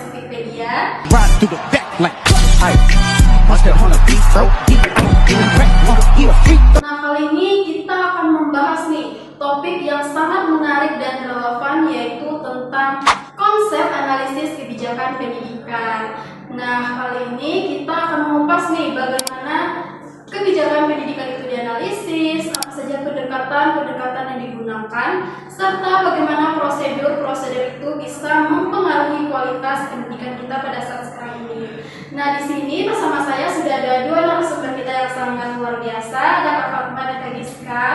Civikpedia. Nah, kali ini kita akan membahas nih topik yang sangat menarik dan relevan, yaitu tentang konsep analisis kebijakan pendidikan. Nah, kali ini kita akan mengupas nih bagaimana kebijakan pendidikan itu dianalisis, apa saja pendekatan yang digunakan, serta bagaimana prosedur itu bisa mempengaruhi kualitas pendidikan kita pada saat sekarang ini. Nah, di sini bersama saya sudah ada dua narasumber kita yang sangat luar biasa, ada Kak Fatma dan Kak Giska.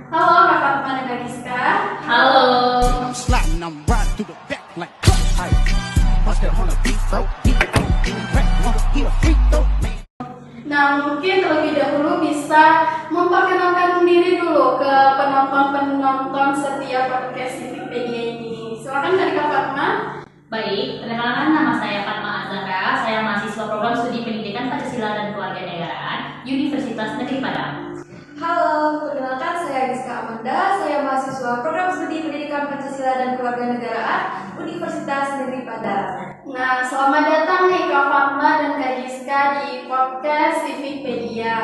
Halo Kak Fatma dan Kak Giska. Halo. Nah, mungkin terlebih dahulu bisa memperkenalkan diri dulu ke penonton setiap podcast Civikpedia ini. Silakan dari Kak Fatma. Baik, perkenalkan nama saya Fatma Azhara. Saya mahasiswa program studi pendidikan Pancasila dan Kewarganegaraan Universitas Negeri Padang. Halo, perkenalkan saya Giska Amanda. Saya mahasiswa program studi pendidikan Pancasila dan Kewarganegaraan Universitas Negeri Padang. Nah, selamat datang nih Kak Fatma dan Kak Giska di podcast Civikpedia.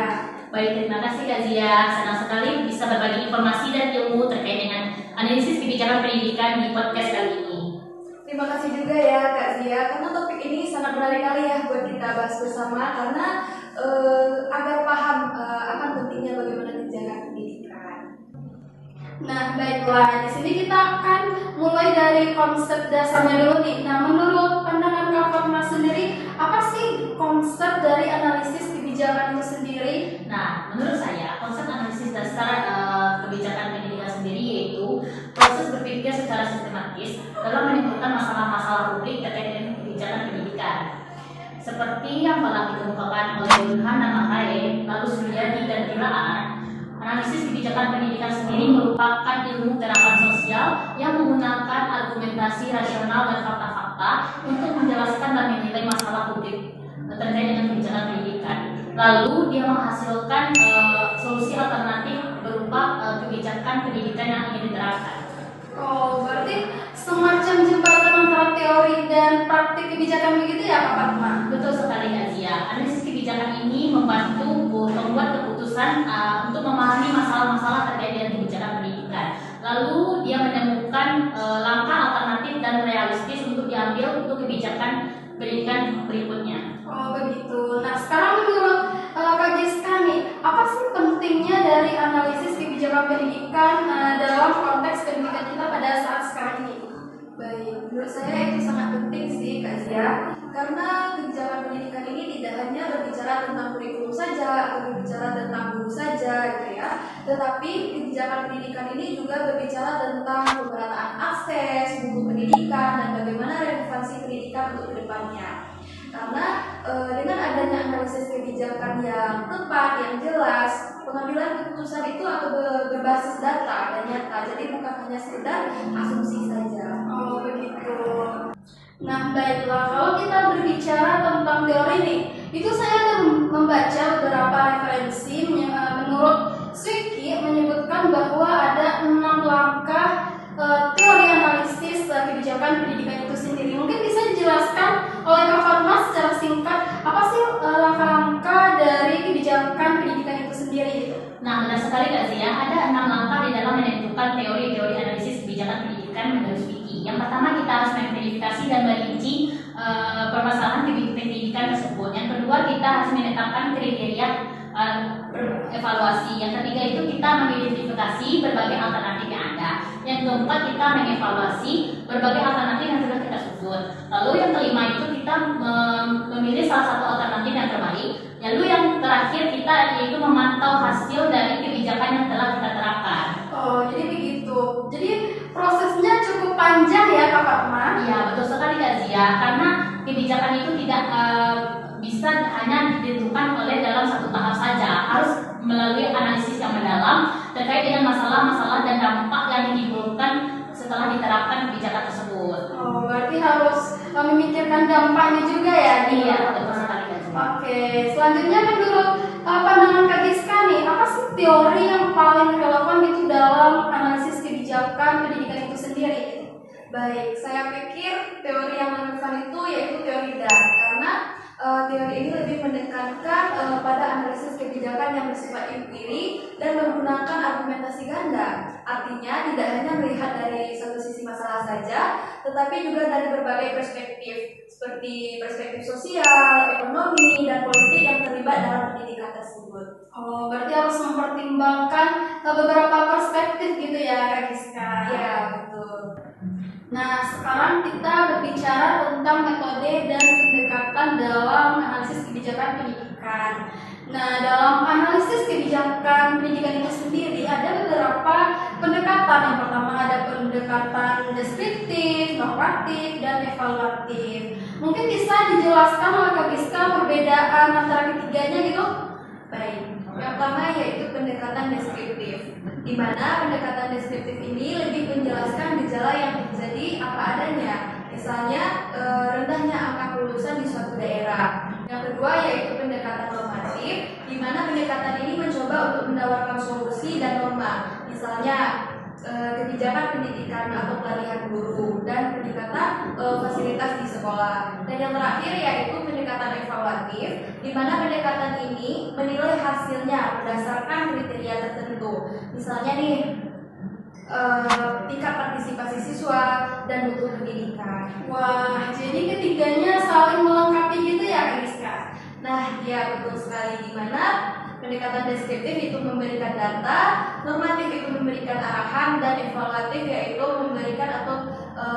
Baik, terima kasih Kak Zia. Senang sekali bisa berbagi informasi dan ilmu terkait dengan analisis kebijakan pendidikan di podcast kali ini. Terima kasih juga ya Kak Zia, karena topik ini sangat menarik kali ya buat kita bahas bersama, karena agar paham akan pentingnya bagaimana kebijakan pendidikan. Nah, baiklah. Di sini kita akan mulai dari konsep dasarnya dulu nih. Nah, menurut pandangan Kak Fatma sendiri, apa sih konsep dari analisis kebijakan itu sendiri? Nah, menurut saya konsep analisis dasar kebijakan pendidikan sendiri yaitu proses berpikir secara sistematis dalam menimbulkan masalah-masalah publik terkait dengan kebijakan pendidikan. Seperti yang telah dikemukakan oleh Burhan dan Makae, lalu Suryadi dan Tilaar, analisis kebijakan pendidikan sendiri merupakan ilmu terapan sosial yang menggunakan argumentasi rasional dan fakta-fakta untuk menjelaskan dan menilai masalah publik terkait dengan kebijakan pendidikan. Lalu dia menghasilkan solusi alternatif berupa kebijakan pendidikan yang ingin diterapkan. Oh, berarti semacam jembatan antara teori dan praktik kebijakan begitu ya Kak Fatma? Betul sekali Kak Zia. Analisis kebijakan ini membantu membuat keputusan untuk memahami masalah-masalah terkait dengan kebijakan pendidikan. Lalu dia menemukan langkah alternatif dan realistis untuk diambil untuk kebijakan pendidikan berikutnya. Oh, begitu. Nah, sekarang menurut Kak Giska nih, apa sih pentingnya dari analisis kebijakan pendidikan dalam konteks pendidikan kita pada saat sekarang ini? Baik, menurut saya itu sangat penting sih Kak Zia, karena kebijakan pendidikan ini tidak hanya berbicara tentang kurikulum saja atau berbicara tentang guru saja gitu ya, tetapi kebijakan pendidikan ini juga berbicara tentang pemerataan akses, buku pendidikan, dan bagaimana relevansi pendidikan untuk kedepannya. Karena dengan adanya analisis kebijakan yang tepat, yang jelas, pengambilan keputusan itu akan berbasis data dan nyata, jadi bukan hanya sekedar asumsi saja. Oh, begitu. Nah, baiklah, kalau kita berbicara tentang teori nih, itu saya ada membaca beberapa referensi. Menurut Swiki menyebutkan bahwa ada 6 langkah teori analisis kebijakan pendidikan itu sendiri. Mungkin bisa dijelaskan oleh Kak Fatma secara singkat, apa sih langkah-langkah dari kebijakan pendidikan itu sendiri gitu? Nah, benar sekali Kak Zia, ada 6 langkah di dalam menentukan teori-teori analisis kebijakan pendidikan menurut Wiki. Yang pertama, kita harus memverifikasi dan merinci permasalahan pendidikan tersebut. Yang kedua, kita harus menetapkan kriteria evaluasi. Yang ketiga itu kita mengidentifikasi berbagai alternatif yang ada. Yang keempat, kita mengevaluasi berbagai alternatif yang sudah kita susun. Lalu yang kelima itu kita memilih salah satu alternatif yang terbaik. Lalu yang terakhir kita yaitu memantau hasil dari kebijakan yang telah kita terapkan. Oh, jadi begitu. Jadi prosesnya cukup panjang ya Kak Fatma? Iya, betul sekali Kak Zia. Karena kebijakan itu tidak bisa hanya ditentukan oleh dalam satu tahap saja. Harus melalui analisis yang mendalam terkait dengan masalah-masalah dan dampak yang ditimbulkan setelah diterapkan kebijakan tersebut. Oh, berarti harus memikirkan dampaknya juga ya? Iya, betul sekali Kak Zia. Oke, selanjutnya menurut pandangan Kak Giska nih, apa sih teori yang paling relevan itu dalam analisis kebijakan pendidikan itu sendiri? Baik, saya pikir teori yang relevan itu yaitu menekankan pada analisis kebijakan yang bersifat empiri dan menggunakan argumentasi ganda. Artinya tidak hanya melihat dari satu sisi masalah saja, tetapi juga dari berbagai perspektif, seperti perspektif sosial, ekonomi, dan politik yang terlibat dalam pendidikan tersebut. Oh, berarti harus mempertimbangkan beberapa perspektif gitu ya, Kak Giska. Ya, betul. Nah, sekarang kita berbicara tentang metode dan pendekatan dalam analisis kebijakan pendidikan. Nah, dalam analisis kebijakan pendidikan itu sendiri ada beberapa pendekatan. Yang pertama ada pendekatan deskriptif, normatif, dan evaluatif. Mungkin bisa dijelaskan oleh Kak Giska perbedaan antara ketiganya gitu? Baik, yang pertama yaitu pendekatan deskriptif, di mana pendekatan deskriptif ini lebih menjelaskan gejala yang terjadi apa adanya, misalnya rendahnya angka kelulusan di suatu daerah. Yang kedua yaitu pendekatan normatif, di mana pendekatan ini mencoba untuk menawarkan solusi dan norma, misalnya kebijakan pendidikan atau pelatihan guru dan peningkatan fasilitas di sekolah. Dan yang terakhir yaitu pendekatan evaluatif, di mana pendekatan ini menilai hasilnya berdasarkan kriteria tertentu. Misalnya nih tingkat partisipasi siswa dan mutu pendidikan. Wah, jadi ketiganya saling melengkapi gitu ya, Kak Giska? Nah, ya betul sekali, di mana pendekatan deskriptif itu memberikan data, normatif itu memberikan arahan, dan evaluatif yaitu memberikan atau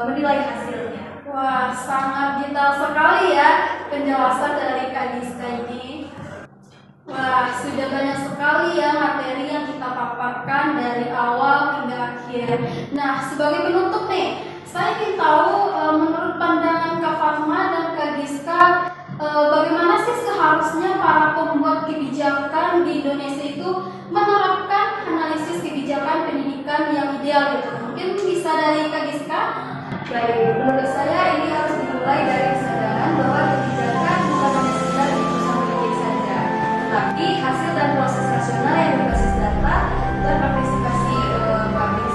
menilai hasilnya. Wah, sangat detail sekali ya penjelasan dari Kak Giska ini. Wah, sudah banyak sekali ya materi yang kita paparkan dari awal hingga akhir. Nah, sebagai penutup nih, saya ingin tahu menurut pandangan Kak Fatma dan Kak Giska, bagaimana sih seharusnya para pembuat kebijakan di Indonesia itu menerapkan analisis kebijakan pendidikan yang ideal gitu? Mungkin bisa dari Kak Giska? Baik, menurut saya ini harus dimulai dari kesadaran bahwa kebijakan bukan hanya sekedar keputusan politik saja, tetapi hasil dan proses rasional yang berbasis data dan partisipasi publik.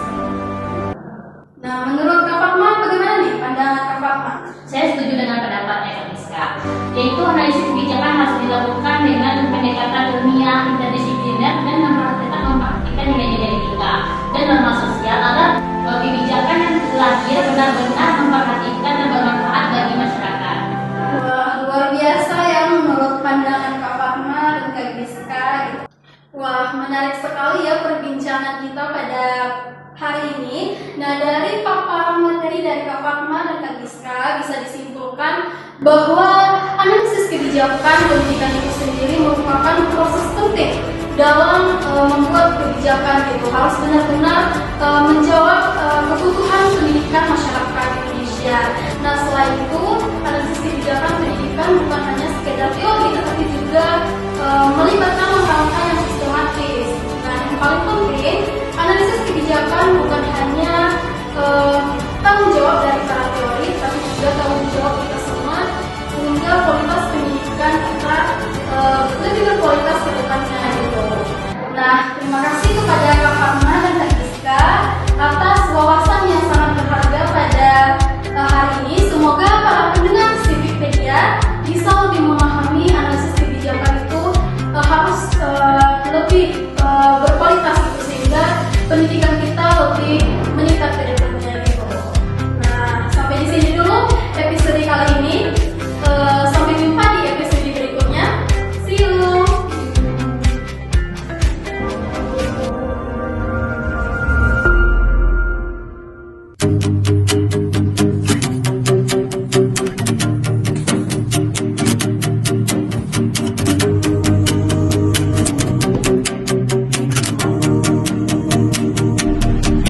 Nah, menurut Kak Fatma bagaimana nih pandangan Kak Fatma? Saya setuju dengan pendapatnya Kak Giska, yaitu analisis kebijakan harus dilakukan dengan pendekatan ilmiah, interdisipliner, dan memperhatikan nilai-nilai etika dan norma sosial agar kebijakan yang lahir benar-benar memperhatikan dan bermanfaat bagi masyarakat. Wah, luar biasa ya menurut pandangan Kak Fatma dan Kak Giska. Wah, menarik sekali ya perbincangan kita pada hari ini. Nah, dari paparan materi dari Kak Fatma dan Kak Giska bisa disimpulkan bahwa analisis kebijakan pendidikan itu sendiri merupakan proses penting dalam membuat kebijakan itu, harus benar-benar menjawab kebutuhan pendidikan masyarakat Indonesia. Nah, selain itu, analisis